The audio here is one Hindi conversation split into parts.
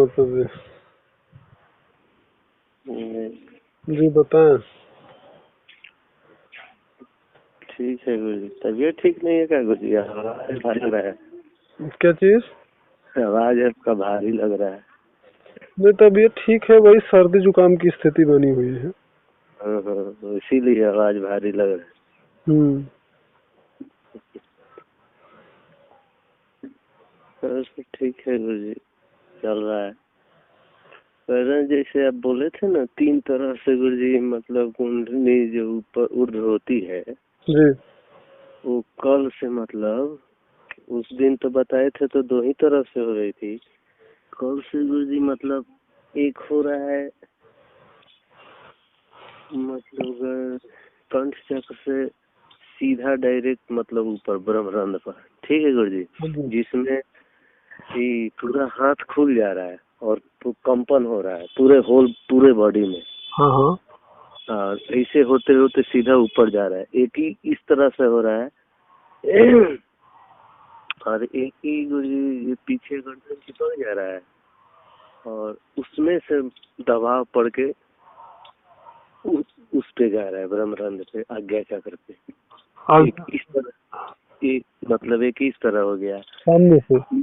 माता दी। जी बताएं। ठीक है गुरु जी। तबीयत ठीक नहीं है क्या गुरु जी? आवाज भारी लग रहा है। क्या चीज? आवाज आपका भारी लग रहा है। नहीं, तबीयत ठीक है, वही सर्दी जुकाम की स्थिति बनी हुई है। हाँ, इसीलिए आवाज भारी लग रहा है। ठीक है गुरु जी, चल रहा है। पहले जैसे आप बोले थे ना 3 तरह से गुरु जी, मतलब कुंडली जो ऊपर ऊर्ध्व होती है जी, वो कल से, मतलब उस दिन तो बताए थे तो 2 ही तरह से हो रही थी। कल से गुरु जी मतलब एक हो रहा है, मतलब कंठ चक्र से सीधा डायरेक्ट, मतलब ऊपर ब्रह्मरंध्र पर। ठीक है गुरु जी, जिसमें पूरा हाथ खुल जा रहा है और कंपन हो रहा है पूरे बॉडी में। हाँ हाँ। और ऐसे होते होते सीधा ऊपर जा रहा है। एक ही इस तरह से हो रहा है और एक ही गुरु जी ये पीछे गर्दन चिपक जा रहा है और उसमें से दबाव पड़ के उस पे जा रहा है, ब्रह्मरंध्र पे, आज्ञा चक्र पे। एक इस तरह, एक मतलब एक इस तरह हो गया सामने से।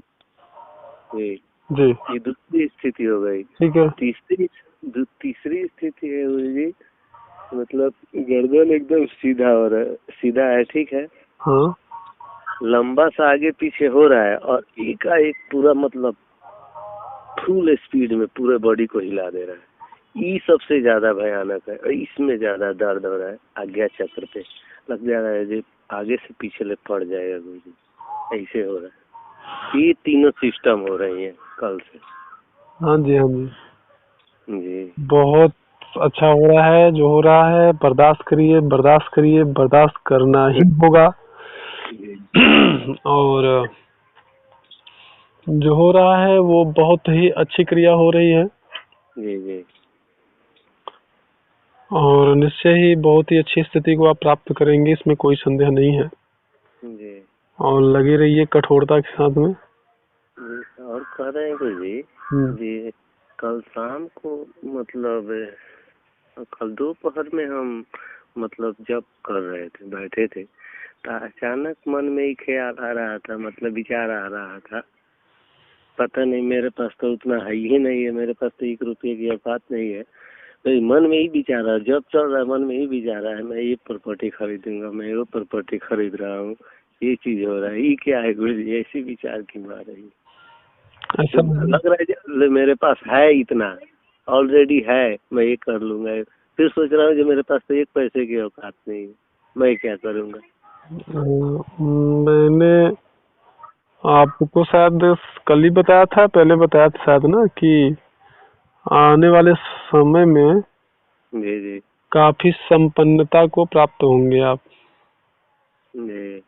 जी, ये दूसरी स्थिति हो गई। ठीक है। तीसरी स्थिति है गुरु जी, मतलब गर्दन एकदम सीधा हो रहा है, सीधा है। ठीक है। हाँ। लंबा सा आगे पीछे हो रहा है और एकाएक पूरा, मतलब फुल स्पीड में पूरे बॉडी को हिला दे रहा है। ये सबसे ज्यादा भयानक है और इसमें ज्यादा दर्द हो रहा है। आज्ञा चक्र पे लग जा रहा है जो आगे से पीछे ले पड़ जाएगा गुरु जी, ऐसे हो रहा है। ये तीनों सिस्टम हो रही है कल से। हाँ जी, हाँ जी जी, बहुत अच्छा हो रहा है जो हो रहा है। बर्दाश्त करिए, बर्दाश्त करिए, बर्दाश्त करना ही होगा। और जो हो रहा है वो बहुत ही अच्छी क्रिया हो रही है। जी जी। और निश्चय ही बहुत ही अच्छी स्थिति को आप प्राप्त करेंगे, इसमें कोई संदेह नहीं है। जी। और लगे रहिए कठोरता के साथ में। और कह रहे हैं गुरु जी, जी कल शाम को, मतलब कल दोपहर में हम मतलब जब कर रहे थे, बैठे थे, तो अचानक मन में ही ख्याल आ रहा था, मतलब विचार आ रहा था। पता नहीं, मेरे पास तो उतना है ही नहीं है, मेरे पास तो 1 रुपये की औकात नहीं है। तो मन में ही विचार रहा, जब चल रहा है मन में ही विचार रहा है, मैं ये प्रॉपर्टी खरीदूंगा, मैं वो प्रॉपर्टी खरीद रहा हूँ, ये चीज हो रहा है। ये क्या है गुरु जी? ऐसी विचार क्यों आ रही है? ऐसा लग रहा है मेरे पास है, इतना ऑलरेडी है, मैं ये कर लूंगा। फिर सोच रहा हूँ जो मेरे पास तो 1 पैसे की औकात नहीं है, मैं क्या करूंगा? मैंने आपको शायद कल ही बताया था, पहले बताया था शायद ना, कि आने वाले समय में जी जी काफी संपन्नता को प्राप्त होंगे आप। जी।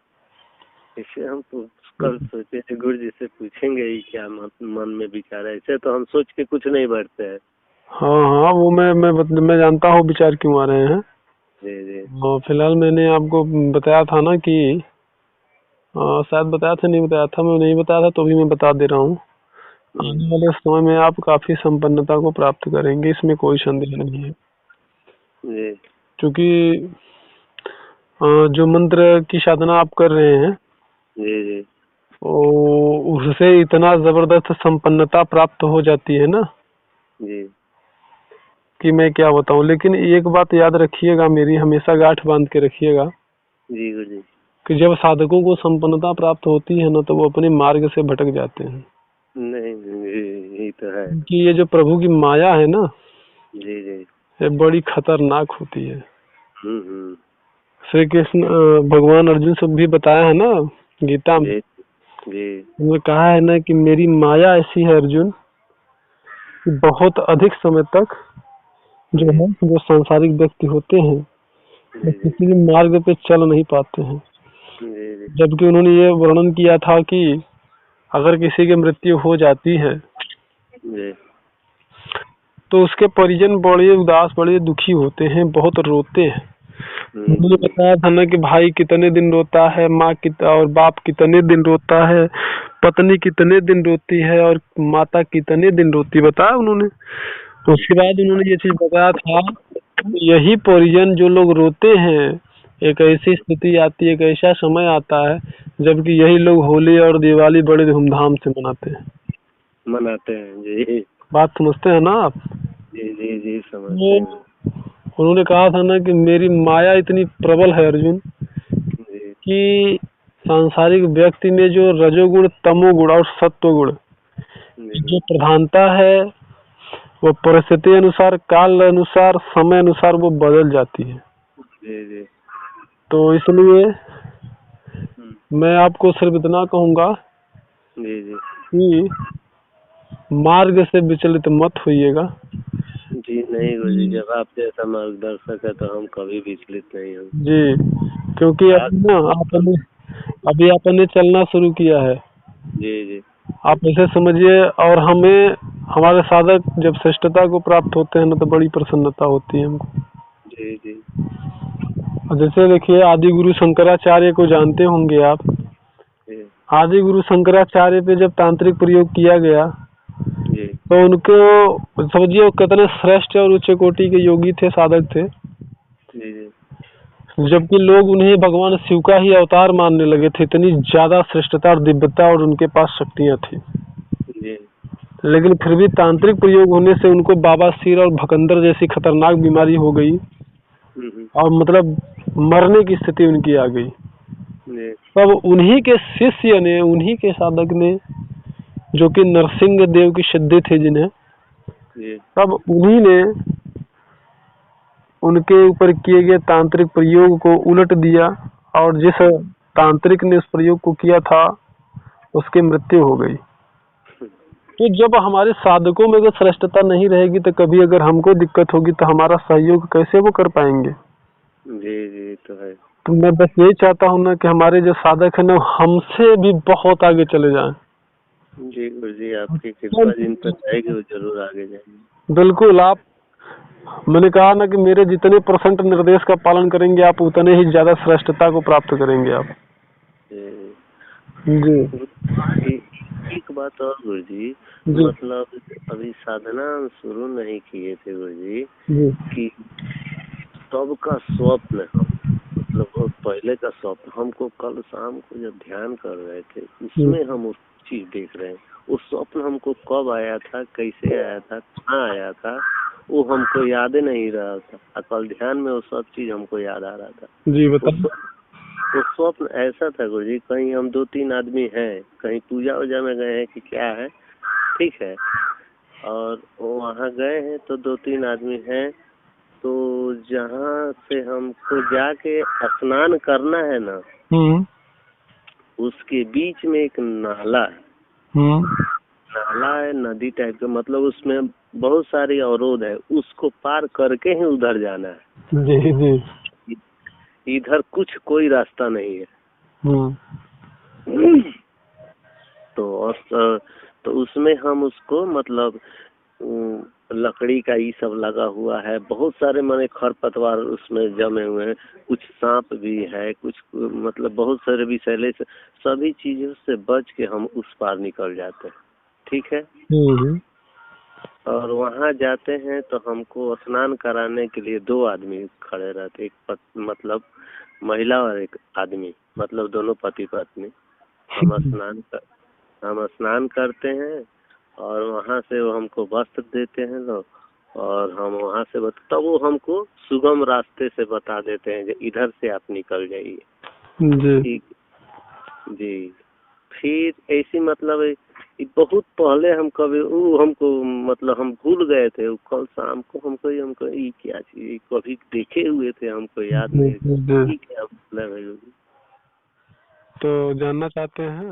इसे हम तो कल सोचे थे गुरु जी से पूछेंगे ही क्या मन में विचार है। ऐसे तो हम सोच के कुछ नहीं बढ़ते हैं। हाँ हाँ, वो मैं जानता हूँ विचार क्यों आ रहे हैं। जी जी। और फिलहाल मैंने आपको बताया था ना कि शायद बताया था, नहीं बताया था, मैं नहीं बताया था तो भी मैं बता दे रहा हूँ। आने वाले समय में आप काफी संपन्नता को प्राप्त करेंगे, इसमें कोई संदेह नहीं है। जी क्योंकि जो मंत्र की साधना आप कर रहे हैं, जी जी उससे इतना जबरदस्त संपन्नता प्राप्त हो जाती है ना जी कि मैं क्या बताऊं। लेकिन एक बात याद रखिएगा, मेरी हमेशा गांठ बांध के रखिएगा जी गुरु जी। कि जब साधकों को संपन्नता प्राप्त होती है ना, तो वो अपने मार्ग से भटक जाते हैं। नहीं, यही तो है। कि ये जो प्रभु की माया है ना, जी जी। ये बड़ी खतरनाक होती है। हम्म। श्री कृष्ण भगवान अर्जुन से भी बताया है ना गीता में। जी जी। उन्होंने कहा है ना कि मेरी माया ऐसी है अर्जुन कि बहुत अधिक समय तक जो है, जो सांसारिक व्यक्ति होते हैं वो किसी भी मार्ग पे चल नहीं पाते हैं। जबकि उन्होंने ये वर्णन किया था कि अगर किसी की मृत्यु हो जाती है तो उसके परिजन बड़े उदास, बड़े दुखी होते हैं, बहुत रोते हैं। उन्होंने बताया था ना कि भाई कितने दिन रोता है, माँ कितना और बाप कितने दिन रोता है, पत्नी कितने दिन रोती है और माता कितने दिन रोती है, बताया उन्होंने। तो उसके बाद उन्होंने ये चीज बताया था, यही परिजन जो लोग रोते हैं, एक ऐसी स्थिति आती है, एक ऐसा समय आता है जबकि यही लोग होली और दिवाली बड़े धूमधाम से मनाते हैं। जी। बात समझते हैं ना आप? जी जी जी समझते हैं। उन्होंने कहा था ना कि मेरी माया इतनी प्रबल है अर्जुन जी कि सांसारिक व्यक्ति में जो रजोगुण, तमोगुण और सत्वगुण जो प्रधानता है वो परिस्थिति अनुसार, काल अनुसार, समय अनुसार वो बदल जाती है। जी जी। तो इसलिए मैं आपको सिर्फ इतना कहूंगा जी जी कि मार्ग से विचलित मत होइएगा। जी नहीं गुरुजी, जब आप जैसा मार्गदर्शक है तो हम कभी विचलित नहीं होंगे जी, क्योंकि अभी आपने चलना शुरू किया है। जी जी। आप ऐसे समझिए, और हमें हमारे साधक जब श्रेष्ठता को प्राप्त होते हैं ना तो बड़ी प्रसन्नता होती है हमको। जी जी। जैसे देखिए, आदि गुरु शंकराचार्य को जानते होंगे आप। जी आदि गुरु शंकराचार्य पे जब तांत्रिक प्रयोग किया गया जी तो उनको समझिए वो कितने श्रेष्ठ और उच्च कोटि के योगी थे, साधक थे, जी जी। जबकि लोग उन्हें भगवान शिव का ही अवतार मानने लगे थे। इतनी ज्यादा श्रेष्ठता और दिव्यता और उनके पास शक्तियां थी। जी लेकिन फिर भी तांत्रिक प्रयोग होने से उनको बाबासीर और भकंदर जैसी खतरनाक बीमारी हो गई और मतलब मरने की स्थिति उनकी आ गई। जी तब उन्हीं के शिष्य ने, उन्हीं के साधक ने, जो कि नरसिंह देव की सिद्धि थे जिन्हें, जी तब उन्हीं ने उनके ऊपर किए गए तांत्रिक प्रयोग को उलट दिया और जिस तांत्रिक ने उस प्रयोग को किया था उसकी मृत्यु हो गई। तो जब हमारे साधकों में अगर श्रेष्ठता नहीं रहेगी तो कभी अगर हमको दिक्कत होगी तो हमारा सहयोग कैसे वो कर पाएंगे। जी जी तो है। तो मैं बस यही चाहता हूँ ना कि हमारे जो साधक है ना हमसे भी बहुत आगे चले जाएं। जी गुरुजी, आपकी कृपा जिन पर रहेगी वो जरूर आगे जाएंगे। बिल्कुल। आप, मैंने कहा ना कि मेरे जितने % निर्देश का पालन करेंगे आप उतने ही ज्यादा श्रेष्ठता को प्राप्त करेंगे आप। जी एक बात और गुरुजी, जी मतलब अभी साधना शुरू नहीं किए थे गुरुजी कि सबका स्वप्न हम, मतलब बहुत पहले का स्वप्न हमको कल शाम को जब ध्यान कर रहे थे उसमें हम उस चीज देख रहे हैं। वो स्वप्न हमको कब आया था, कैसे आया था, कहाँ आया था, वो हमको याद नहीं रहा था। कल ध्यान में वो सब चीज हमको याद आ रहा था। जी बताइए। वो स्वप्न ऐसा था गुरुजी, कहीं हम 2-3 आदमी हैं, कहीं पूजा वूजा में गए हैं कि क्या है, ठीक है, और वहाँ गए हैं तो 2-3 आदमी हैं, तो जहाँ से हमको जाके स्नान करना है ना, उसके बीच में एक नाला है। नाला है, नदी टाइप का, मतलब उसमें बहुत सारी अवरोध है, उसको पार करके ही उधर जाना है। जी जी। इधर कुछ कोई रास्ता नहीं है। तो उसमें हम उसको मतलब लकड़ी का ये सब लगा हुआ है, बहुत सारे माने खरपतवार उसमें जमे हुए हैं, कुछ सांप भी है, कुछ मतलब बहुत सारे विषैले से, सभी चीजों से बच के हम उस पार निकल जाते हैं, ठीक है। और वहाँ जाते हैं तो हमको स्नान कराने के लिए 2 आदमी खड़े रहते, एक मतलब महिला और एक आदमी, मतलब दोनों पति पत्नी। हम स्नान करते हैं और वहाँ से वो हमको वस्त्र देते हैं लोग, और हम वहाँ से तब वो हमको सुगम रास्ते से बता देते हैं कि इधर से आप निकल जाइए। ठीक जी। फिर ऐसी मतलब बहुत पहले हम कभी हमको मतलब हम भूल गए थे, कल शाम को हमको ये क्या चीज कभी देखे हुए थे, हमको याद नहीं। ठीक है, मतलब तो जानना चाहते हैं।